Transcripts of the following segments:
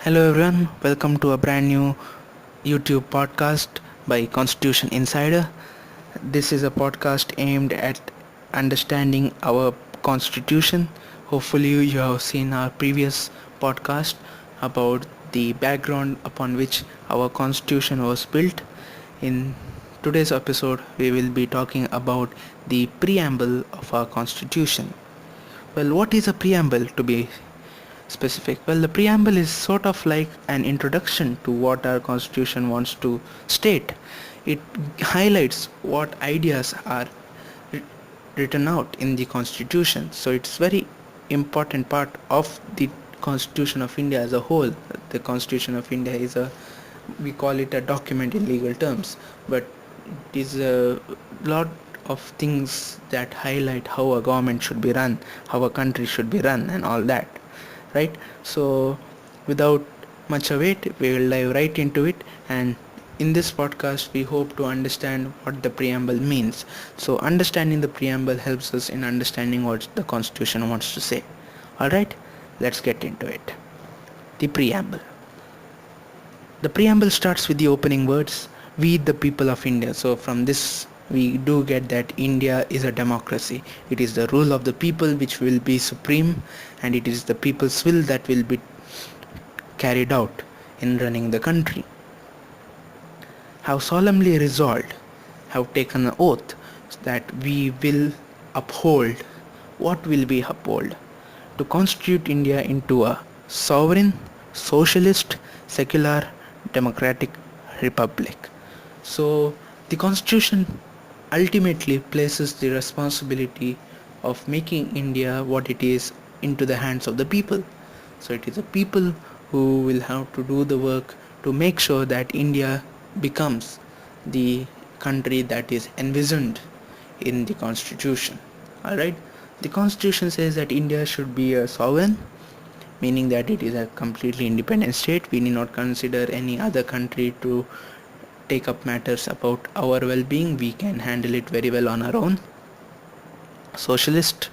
Hello everyone, welcome to a brand new YouTube podcast by Constitution Insider. This is a podcast aimed at understanding our constitution. Hopefully you have seen our previous podcast about the background upon which our constitution was built. In today's episode, we will be talking about the preamble of our constitution. Well, what is a preamble to be specific? Well, the preamble is sort of like an introduction to what our constitution wants to state. It highlights what ideas are writ- written out in the constitution. So it's very important part of the constitution of India as a whole. The constitution of India is a, we call it a document in legal terms, but it is a lot of things that highlight how a government should be run, how a country should be run, and all that, right? So without much of it, we will dive right into it, and in this podcast we hope to understand what the preamble means. So understanding the preamble helps us in understanding what the constitution wants to say. All right, let's get into it. The preamble. The preamble starts with the opening words, we the people of India. So from this we do get that India is a democracy. It is the rule of the people which will be supreme, and it is the people's will that will be carried out in running the country. Have solemnly resolved, have taken an oath that we will uphold. What will we uphold? To constitute India into a sovereign, socialist, secular, democratic republic. So the constitution ultimately places the responsibility of making India what it is into the hands of the people. So it is the people who will have to do the work to make sure that India becomes the country that is envisioned in the constitution. Alright, the constitution says that India should be a sovereign, meaning that it is a completely independent state. We need not consider any other country to take up matters about our well-being. We can handle it very well on our own. Socialist,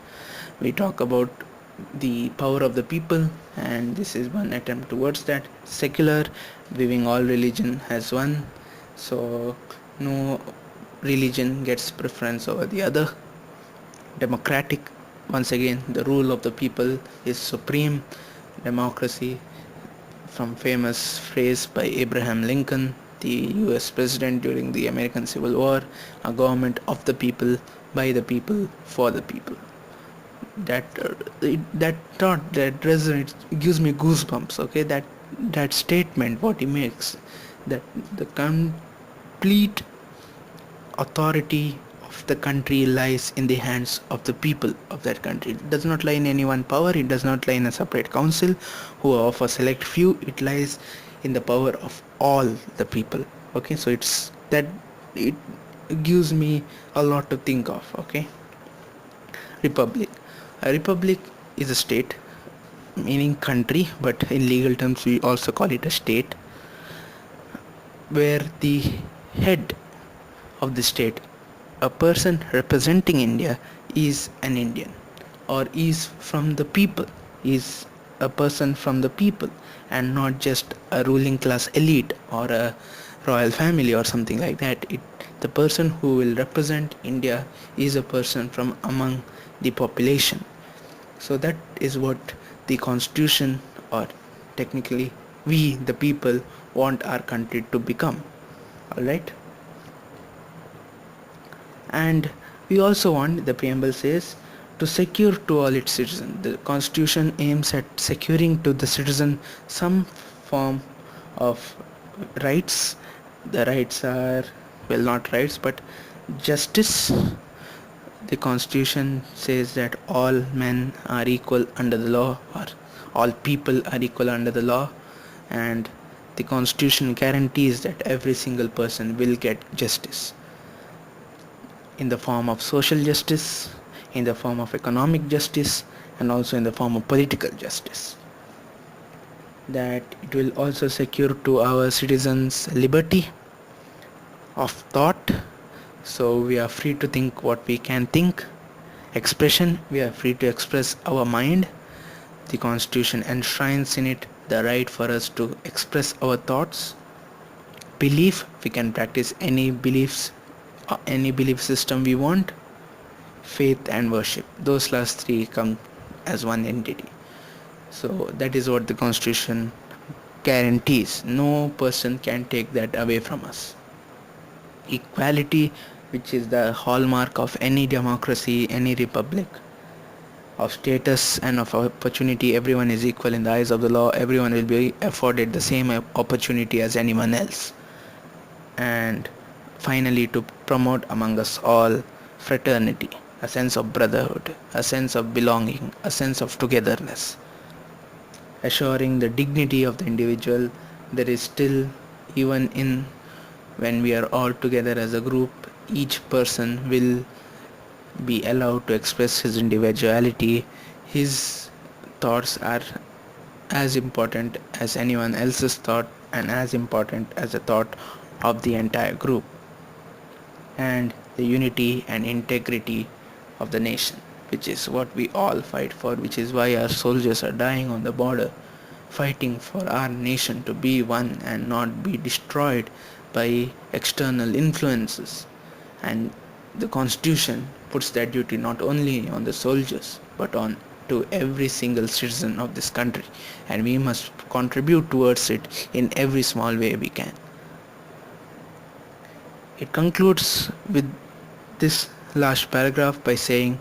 we talk about the power of the people, and this is one attempt towards that. Secular, viewing all religion as one, so no religion gets preference over the other. Democratic, once again the rule of the people is supreme. Democracy, from famous phrase by Abraham Lincoln, the US president during the American Civil War, a government of the people, by the people, for the people. That thought, that resonates, gives me goosebumps. Okay, that statement, what he makes, that the complete authority of the country lies in the hands of the people of that country. It does not lie in any one power. It does not lie in a separate council who are of a select few. It lies in the power of all the people. Okay, so it's that, it gives me a lot to think of. Okay, republic. A republic is a state, meaning country, but in legal terms we also call it a state, where the head of the state, a person representing India, is an Indian, or is from the people, is a person from the people, and not just a ruling class elite or a royal family or something like that. The person who will represent India is a person from among the population. So that is what the constitution, or technically we the people, want our country to become. Alright, and we also want, the preamble says, to secure to all its citizens. The constitution aims at securing to the citizen some form of rights. The rights are, well, not rights, but justice. The constitution says that all men are equal under the law, or all people are equal under the law, and the constitution guarantees that every single person will get justice, in the form of social justice, in the form of economic justice, and also in the form of political justice. That it will also secure to our citizens liberty of thought, so we are free to think what we can think. Expression, we are free to express our mind. The constitution enshrines in it the right for us to express our thoughts, belief, we can practice any belief system we want, faith and worship. Those last three come as one entity. So that is what the constitution guarantees. No person can take that away from us. Equality, which is the hallmark of any democracy, any republic, of status and of opportunity. Everyone is equal in the eyes of the law. Everyone will be afforded the same opportunity as anyone else. And finally, to promote among us all fraternity, a sense of brotherhood, a sense of belonging, a sense of togetherness, assuring the dignity of the individual. There is still, even in when we are all together as a group, each person will be allowed to express his individuality. His thoughts are as important as anyone else's thought and as important as the thought of the entire group, and the unity and integrity of the nation, which is what we all fight for, which is why our soldiers are dying on the border, fighting for our nation to be one and not be destroyed by external influences. And the constitution puts that duty not only on the soldiers but on to every single citizen of this country, and we must contribute towards it in every small way we can. It concludes with this last paragraph by saying,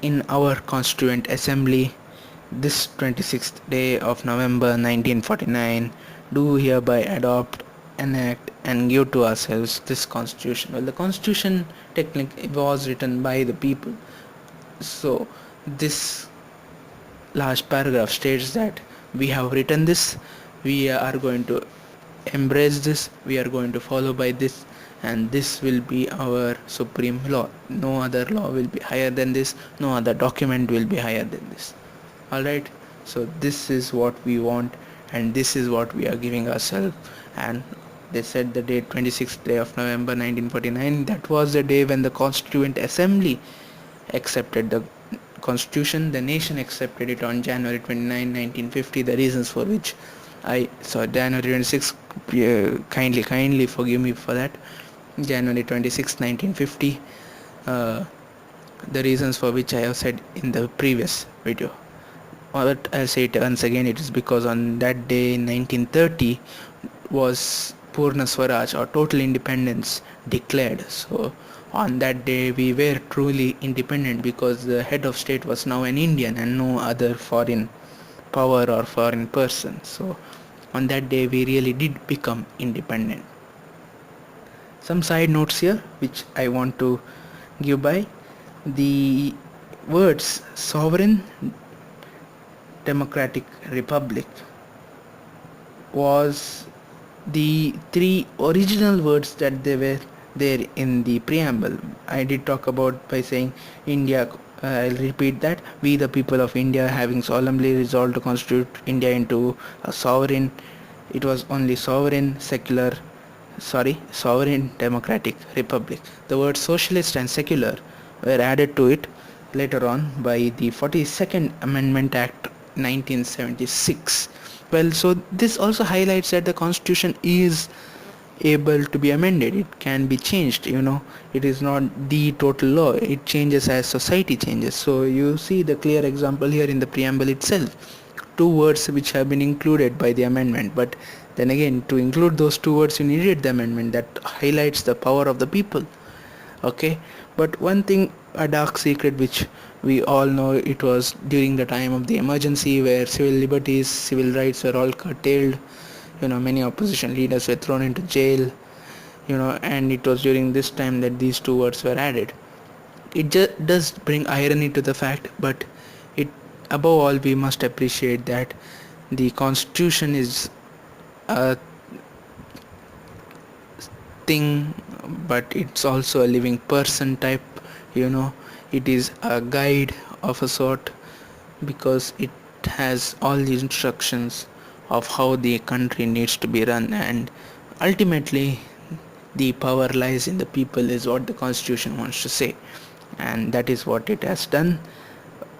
in our Constituent Assembly, this 26th day of November 1949, do hereby adopt, enact, and give to ourselves this Constitution. Well, the Constitution technically was written by the people. So, this last paragraph states that we have written this, we are going to embrace this, we are going to follow by this, and this will be our supreme law. No other law will be higher than this, no other document will be higher than this. Alright, so this is what we want, and this is what we are giving ourselves. And they said the date 26th day of November 1949, that was the day when the Constituent Assembly accepted the constitution. The nation accepted it on January 29, 1950, the reasons for which I saw January 26, kindly forgive me for that. January 26, 1950, the reasons for which I have said in the previous video. But I'll say it once again, it is because on that day in 1930 was Purna Swaraj, or total independence, declared. So on that day we were truly independent because the head of state was now an Indian and no other foreign power or foreign person. So on that day we really did become independent. Some side notes here which I want to give by. The words sovereign democratic republic was the three original words that they were there in the preamble. I did talk about by saying India, I'll repeat that: we the people of India having solemnly resolved to constitute India into a sovereign, it was only sovereign democratic republic. The words socialist and secular were added to it later on by the 42nd Amendment Act 1976. Well, so this also highlights that the constitution is able to be amended. It can be changed, it is not the total law. It changes as society changes. So you see the clear example here in the preamble itself. Two words which have been included by the amendment, but then again, to include those two words you needed the amendment. That highlights the power of the people. Okay, but one thing, a dark secret which we all know, it was during the time of the emergency where civil liberties, civil rights were all curtailed. Many opposition leaders were thrown into jail, and it was during this time that these two words were added. It just does bring irony to the fact, but it, above all, we must appreciate that the constitution is a thing, but it's also a living person type. It is a guide of a sort, because it has all the instructions of how the country needs to be run, and ultimately the power lies in the people, is what the constitution wants to say, and that is what it has done.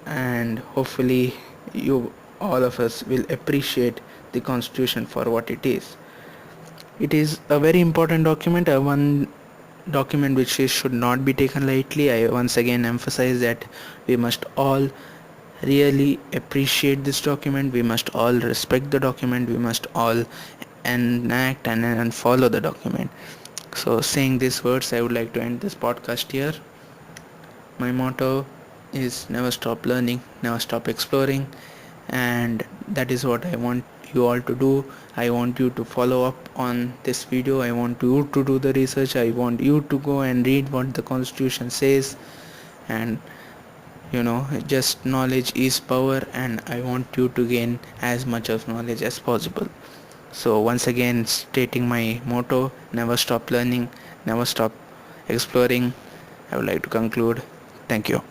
And hopefully you, all of us, will appreciate the constitution for what it is. It is a very important document, one document which should not be taken lightly. I once again emphasize that we must all really appreciate this document, we must all respect the document, we must all enact and follow the document. So saying these words, I would like to end this podcast here. My motto is never stop learning, never stop exploring, and that is what I want you all to do. I want you to follow up on this video. I want you to do the research. I want you to go and read what the constitution says, and just knowledge is power, and I want you to gain as much of knowledge as possible. So once again, stating my motto, never stop learning, never stop exploring, I would like to conclude. Thank you.